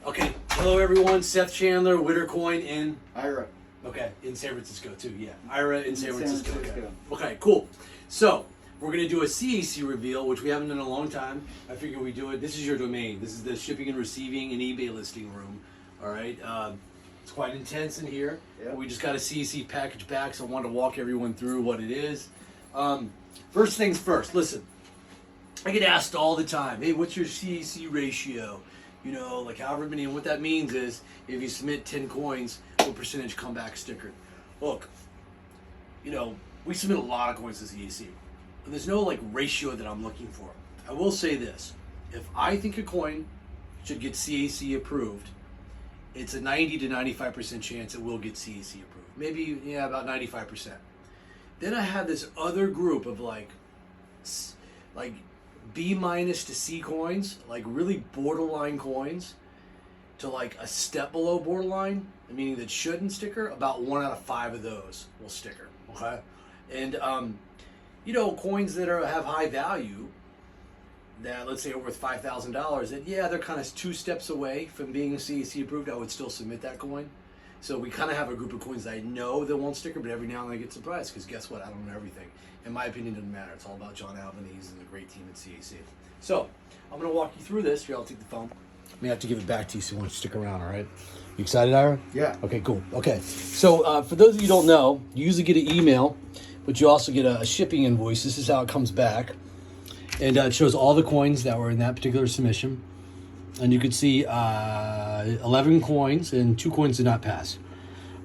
Okay, hello everyone. Seth Chandler, Witter coin in Ira. Okay, in San Francisco too. Yeah, Ira in San Francisco. Okay, cool. So we're gonna do a CAC reveal, which we haven't done in a long time. I figured we do it. This is your domain. This is the shipping and receiving and eBay listing room. All right. It's quite intense in here. Yep. We just got a CAC package back, so I wanted to walk everyone through what it is. First things first. Listen, I get asked all the time, "Hey, what's your CAC ratio?" You know, like however many, and what that means is if you submit 10 coins, what percentage come back stickered? Look, you know, we submit a lot of coins to CAC. And there's no like ratio that I'm looking for. I will say this, if I think a coin should get CAC approved, it's a 90 to 95% chance it will get CAC approved. Maybe, yeah, about 95%. Then I have this other group of like B minus to C coins, like really borderline coins, to like a step below borderline, meaning that shouldn't sticker. About 1 out of 5 of those will sticker. Okay, and you know, coins that have high value, that let's say are worth $5,000, that yeah, they're kind of 2 steps away from being CAC approved. I would still submit that coin. So we kind of have a group of coins that I know that won't sticker, but every now and then I get surprised because guess what? I don't know everything. In my opinion, it doesn't matter. It's all about John Albanese and the great team at CAC. So I'm going to walk you through this. Here, I'll take the phone. I may have to give it back to you so you want to stick around, all right? You excited, Ira? Yeah. Okay, cool. Okay. So for those of you who don't know, you usually get an email, but you also get a shipping invoice. This is how it comes back. And it shows all the coins that were in that particular submission. And you can see 11 coins and 2 coins did not pass.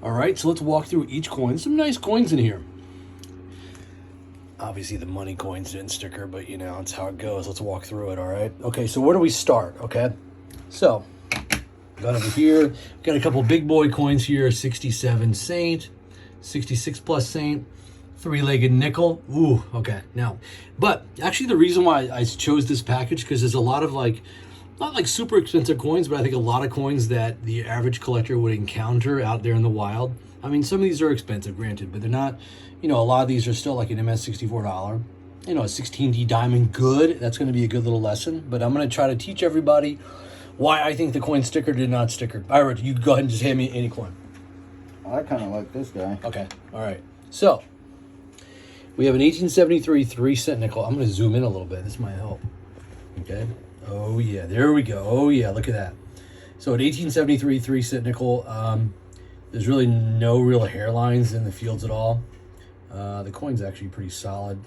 All right, so let's walk through each coin. Some nice coins in here. Obviously, the money coins didn't sticker, but you know, it's how it goes. Let's walk through it, all right? Okay, so where do we start, okay? So, got over here. Got a couple big boy coins here. 67 Saint, 66 plus Saint, 3-legged nickel. Ooh, okay, now. But actually, the reason why I chose this package, because there's a lot of like, not like super expensive coins, but I think a lot of coins that the average collector would encounter out there in the wild. I mean, some of these are expensive, granted, but they're not, you know, a lot of these are still like an MS64. You know, a 16D diamond, good. That's going to be a good little lesson. But I'm going to try to teach everybody why I think the coin sticker did not sticker. Ira, you go ahead and just hand me any coin. I kind of like this guy. Okay, all right. So, we have an 1873 3-cent nickel. I'm going to zoom in a little bit. This might help. Okay. Oh, yeah. There we go. Oh, yeah. Look at that. So, an 1873 3-cent nickel. There's really no real hairlines in the fields at all. The coin's actually pretty solid.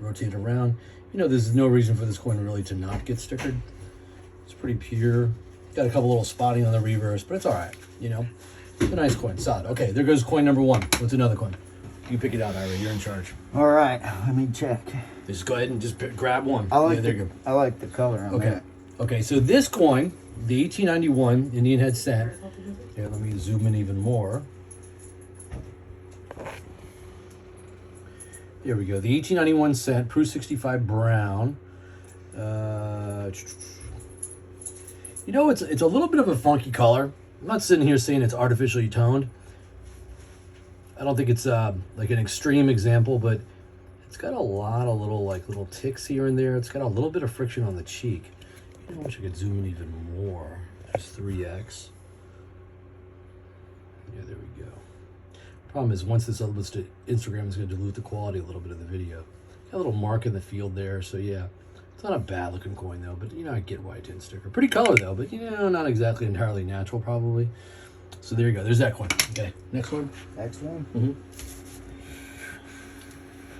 Rotate around. You know, there's no reason for this coin really to not get stickered. It's pretty pure. Got a couple little spotting on the reverse, but it's all right. You know, it's a nice coin. Solid. Okay, there goes coin number 1. What's another coin? You pick it out, Ira. You're in charge. All right, let me check. Just go ahead and just grab one. I like yeah, there you go. I like the color on Okay. that. Okay, so this coin, the 1891 Indian head cent. Here, let me zoom in even more. There we go. The 1891 cent, Proof 65 brown. You know, it's a little bit of a funky color. I'm not sitting here saying it's artificially toned. I don't think it's like an extreme example, but it's got a lot of little ticks here and there. It's got a little bit of friction on the cheek. I wish I could zoom in even more. Just 3x. Yeah, there we go. Problem is, once this uploads to Instagram, it's going to dilute the quality a little bit of the video. Got a little mark in the field there, so yeah. It's not a bad looking coin though, but you know, I get why it didn't sticker. Pretty color though, but you know, not exactly entirely natural probably. So there you go. There's that coin. Okay, next one. Next one?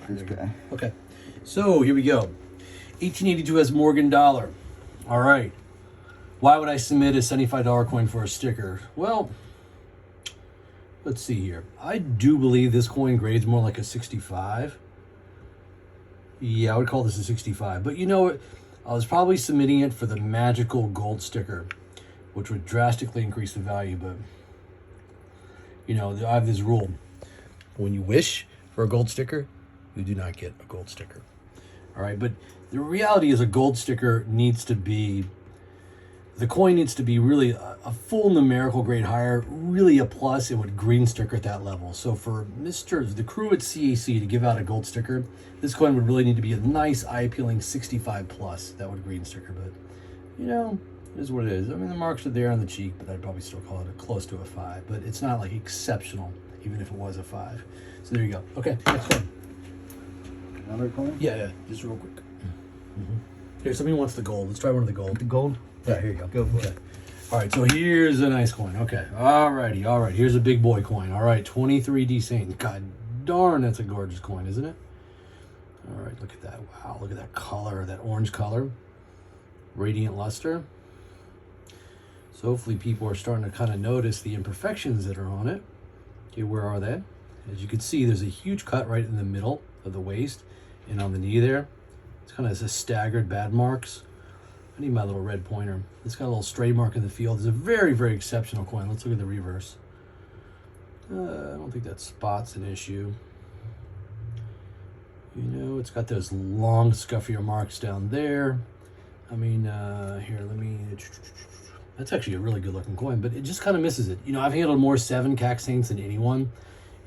This guy. Okay, so here we go. 1882 has Morgan dollar. All right. Why would I submit a $75 coin for a sticker? Well, let's see here. I do believe this coin grades more like a 65. Yeah, I would call this a 65. But you know, I was probably submitting it for the magical gold sticker, which would drastically increase the value. But, you know, I have this rule. When you wish for a gold sticker, you do not get a gold sticker. All right, but the reality is a gold sticker needs to be, the coin needs to be really a full numerical grade higher, really a plus, and would green sticker at that level. So for the crew at CAC to give out a gold sticker, this coin would really need to be a nice eye-appealing 65 plus that would green sticker. But, you know, It is what it is. I mean, the marks are there on the cheek, but I'd probably still call it close to a 5. But it's not like exceptional, even if it was a 5. So there you go. Okay, next one. Another coin? Yeah, just real quick. Here, somebody wants the gold. Let's try one of the gold. The gold? Yeah, here you go. Go for it. All right, so here's a nice coin. Okay, all right. Here's a big boy coin. All right, 23D Saint. God darn, that's a gorgeous coin, isn't it? All right, look at that. Wow, look at that color, that orange color. Radiant luster. So hopefully people are starting to kind of notice the imperfections that are on it. Okay, where are they? As you can see, there's a huge cut right in the middle of the waist and on the knee there. It's kind of a staggered bad marks. I need my little red pointer. It's got a little stray mark in the field. It's a very, very exceptional coin. Let's look at the reverse. I don't think that spot's an issue. You know, it's got those long, scuffier marks down there. I mean, here, let me... That's actually a really good-looking coin, but it just kind of misses it. You know, I've handled more 7 CAC Saints than anyone,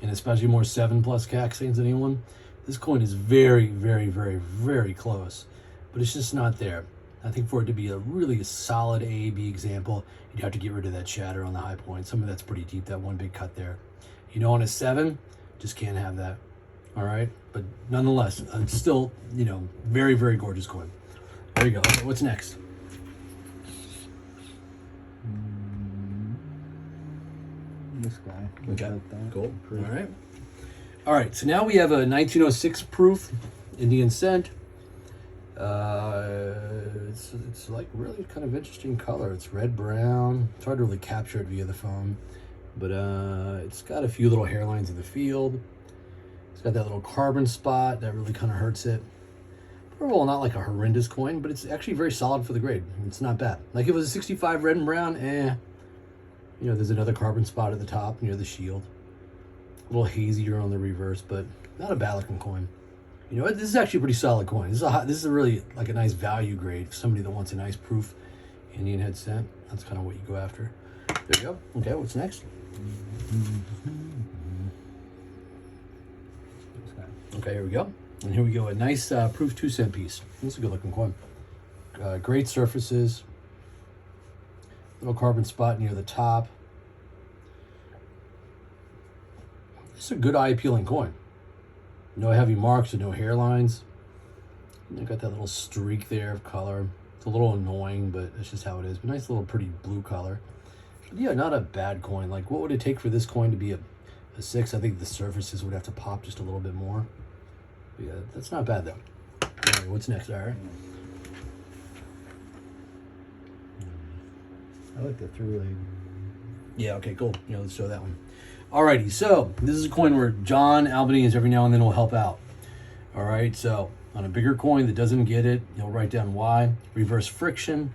and especially more 7+ CAC Saints than anyone. This coin is very, very, very, very close, but it's just not there. I think for it to be a really solid A-B example, you'd have to get rid of that shatter on the high point. Some of that's pretty deep, that one big cut there. You know, on a 7, just can't have that. All right? But nonetheless, it's still, you know, very, very gorgeous coin. There you go. Okay, what's next? This guy. Okay, Like that. cool. All right. All right, so now we have a 1906 proof Indian cent. It's like really kind of interesting color. It's red brown. It's hard to really capture it via the phone, but it's got a few little hairlines in the field. It's got that little carbon spot that really kind of hurts it. Overall, not like a horrendous coin, but it's actually very solid for the grade. It's not bad. Like if it was a 65 red and brown, you know, there's another carbon spot at the top near the shield. A little hazier on the reverse, but not a bad looking coin. You know, this is actually a pretty solid coin. This is a really like a nice value grade for somebody that wants a nice proof Indian head cent. That's kind of what you go after. There you go. Okay, what's next? Okay, here we go. And here we go, a nice proof 2 cent piece. This is a good looking coin. Great surfaces. Little carbon spot near the top. This is a good eye appealing coin. No heavy marks and no hairlines. You got that little streak there of color. It's a little annoying, but that's just how it is. But nice little pretty blue color. But yeah, not a bad coin. Like what would it take for this coin to be a 6? I think the surfaces would have to pop just a little bit more. But yeah, that's not bad though. All right, what's next, Ira? I like the through leg. Yeah, okay, cool. You know, let's show that one. Alrighty, so this is a coin where John Albanese every now and then will help out. All right, so on a bigger coin that doesn't get it, he'll write down why. Reverse friction.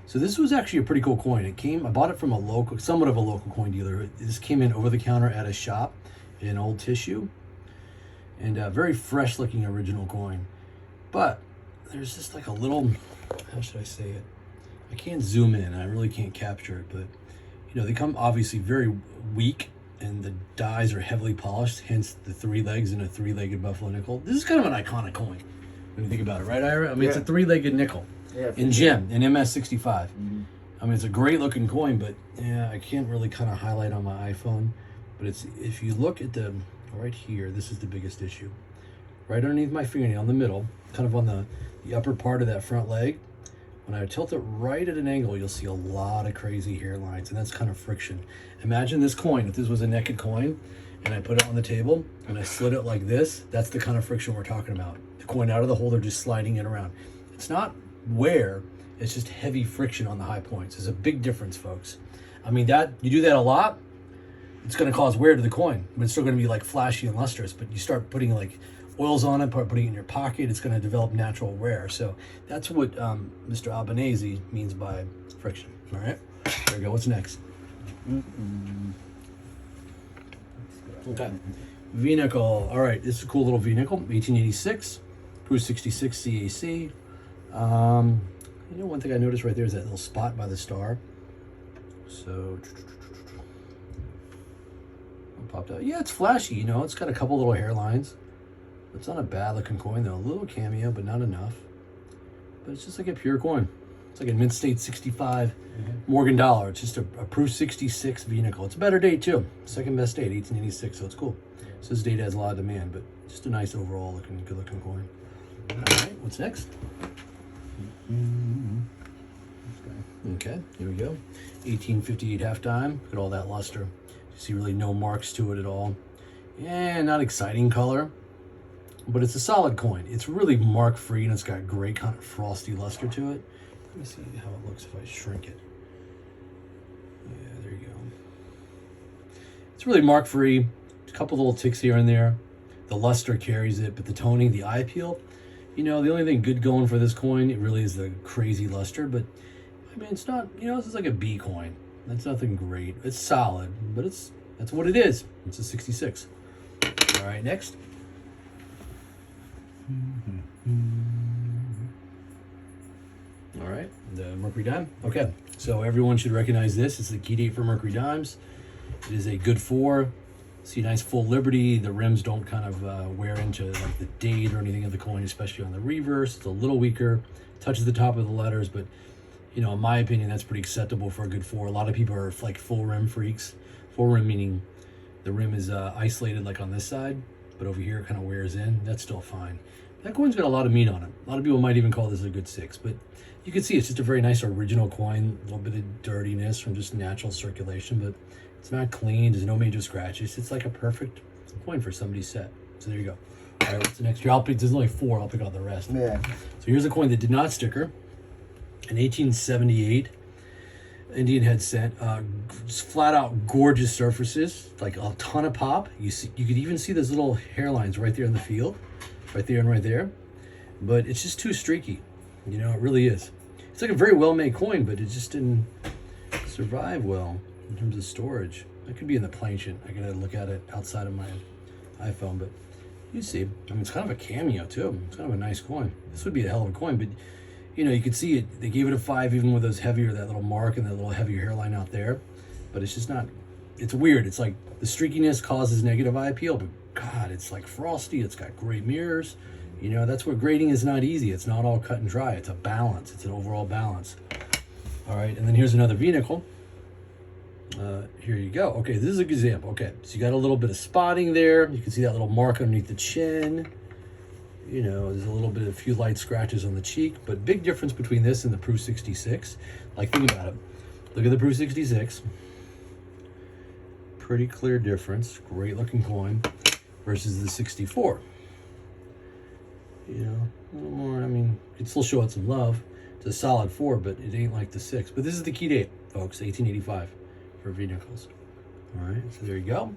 So this was actually a pretty cool coin. I bought it from somewhat of a local coin dealer. This came in over the counter at a shop in old tissue. And a very fresh looking original coin. But there's just like a little, how should I say it? I can't zoom in, I really can't capture it, but you know, they come obviously very weak and the dies are heavily polished, hence the 3 legs and a 3-legged buffalo nickel. This is kind of an iconic coin when you think about it, right, Ira? I mean, it's a 3-legged nickel in gem, in MS65. Mm-hmm. I mean, it's a great looking coin, but yeah, I can't really kind of highlight on my iPhone. But it's, if you look at the, right here, this is the biggest issue. Right underneath my fingernail in the middle, kind of on the upper part of that front leg, when I tilt it right at an angle, you'll see a lot of crazy hairlines, and that's kind of friction. Imagine this coin, if this was a naked coin, and I put it on the table, and I slid it like this, that's the kind of friction we're talking about. The coin out of the holder just sliding it around. It's not wear, it's just heavy friction on the high points. There's a big difference, folks. I mean, that you do that a lot, it's going to cause wear to the coin, but it's still going to be like flashy and lustrous, but you start putting like oils on it, putting it in your pocket, it's going to develop natural wear. So that's what Mr. Albanese means by friction. All right, there we go. What's next? Okay, V-nickel. All right, this is a cool little V-nickel, 1886, Proof 66 CAC. You know, one thing I noticed right there is that little spot by the star. So it popped out. Yeah, it's flashy. You know, it's got a couple little hairlines. It's not a bad looking coin though. A little cameo, but not enough. But it's just like a pure coin. It's like a mint state 65 Morgan dollar. It's just a proof 66 V-nickel. It's a better date too. Second best date, 1886. So it's cool. So this date has a lot of demand, but just a nice overall looking, good looking coin. All right, what's next? Okay, here we go. 1858 halftime. Look at all that luster. You see really no marks to it at all. Yeah, not exciting color, but it's a solid coin. It's really mark free and it's got great kind of frosty luster to it. Let me see how it looks if I shrink it. Yeah, there you go. It's really mark free. A couple little ticks here and there. The luster carries it, but the toning, the eye appeal, you know, the only thing good going for this coin, it really is the crazy luster, but I mean, it's not, you know, this is like a B coin. That's nothing great. It's solid, but that's what it is. It's a 66. All right, next. All right, the Mercury Dime. Okay, so everyone should recognize this. It's the key date for Mercury Dimes. It is a good 4. See, nice full Liberty. The rims don't kind of wear into like the date or anything of the coin, especially on the reverse. It's a little weaker. Touches the top of the letters, but you know, in my opinion, that's pretty acceptable for a good 4. A lot of people are like full rim freaks. Full rim meaning the rim is isolated like on this side, but over here it kind of wears in. That's still fine. That coin's got a lot of meat on it. A lot of people might even call this a good 6, but you can see it's just a very nice original coin. A little bit of dirtiness from just natural circulation, but it's not clean. There's no major scratches. It's like a perfect coin for somebody's set. So there you go. All right, what's the next? I'll pick. There's only 4. I'll pick out the rest. Yeah. So here's a coin that did not sticker. In 1878, Indian head cent, flat out gorgeous surfaces, like a ton of pop. You could even see those little hairlines right there in the field, right there and right there. But it's just too streaky, you know. It really is. It's like a very well-made coin, but it just didn't survive well in terms of storage. It could be in the planchette. I gotta look at it outside of my iPhone, but you see, I mean, it's kind of a cameo too. It's kind of a nice coin. This would be a hell of a coin, but you know, you could see it. They gave it a 5 even with those heavier, that little mark and that little heavier hairline out there. But it's just not, it's weird. It's like the streakiness causes negative eye appeal, but God, it's like frosty. It's got great mirrors. You know, that's where grading is not easy. It's not all cut and dry. It's a balance. It's an overall balance. All right, and then here's another V-nickel. Here you go. Okay, this is a good example. Okay, so you got a little bit of spotting there. You can see that little mark underneath the chin. You know, there's a little bit of a few light scratches on the cheek, but big difference between this and the Proof 66. Like, think about it. Look at the Proof 66. Pretty clear difference. Great looking coin versus the 64. You know, a little more, I mean, you can still show it some love. It's a solid 4, but it ain't like the 6. But this is the key date, folks, 1885 for V-nickels. All right, so there you go.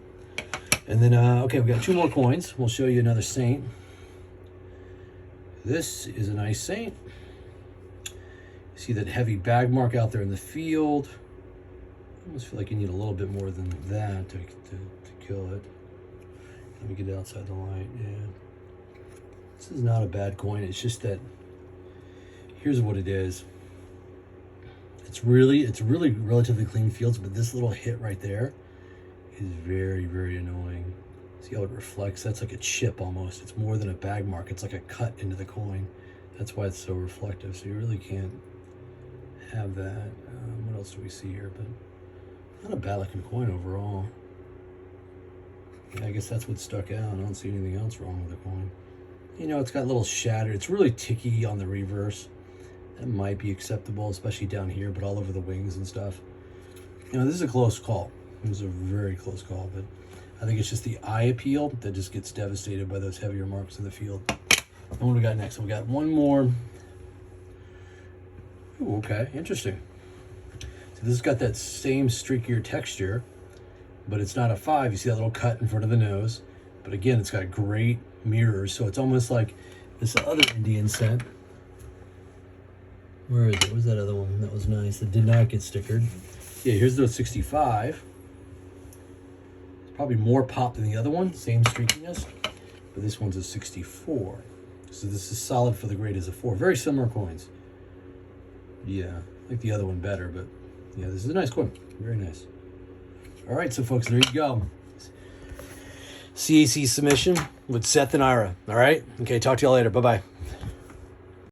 And then, okay, we got 2 more coins. We'll show you another saint. This is a nice saint. See that heavy bag mark out there in the field. I almost feel like you need a little bit more than that to kill it. Let me get it outside the light. Yeah, this is not a bad coin. It's just that here's what it is. It's really relatively clean fields, but this little hit right there is very, very annoying. See how it reflects? That's like a chip almost. It's more than a bag mark. It's like a cut into the coin. That's why it's so reflective. So you really can't have that. What else do we see here? But not a bad looking coin overall. Yeah, I guess that's what stuck out. I don't see anything else wrong with the coin. You know, it's got a little shattered. It's really ticky on the reverse. That might be acceptable, especially down here, but all over the wings and stuff. You know, this is a close call. This is a very close call, but I think it's just the eye appeal that just gets devastated by those heavier marks in the field. And what do we got next? We got one more. Ooh, okay, interesting. So this has got that same streakier texture, but it's not a 5. You see that little cut in front of the nose. But again, it's got great mirrors, so it's almost like this other Indian scent. Where is it? Where's that other one? That was nice. That did not get stickered. Yeah, here's the 65. Probably more pop than the other one, same streakiness, but this one's a 64. So this is solid for the grade as a 4. Very similar coins. Yeah, I like the other one better, but yeah, this is a nice coin. Very nice. All right, so folks, there you go. CAC submission with Seth and Ira. All right? Okay, talk to y'all later. Bye-bye.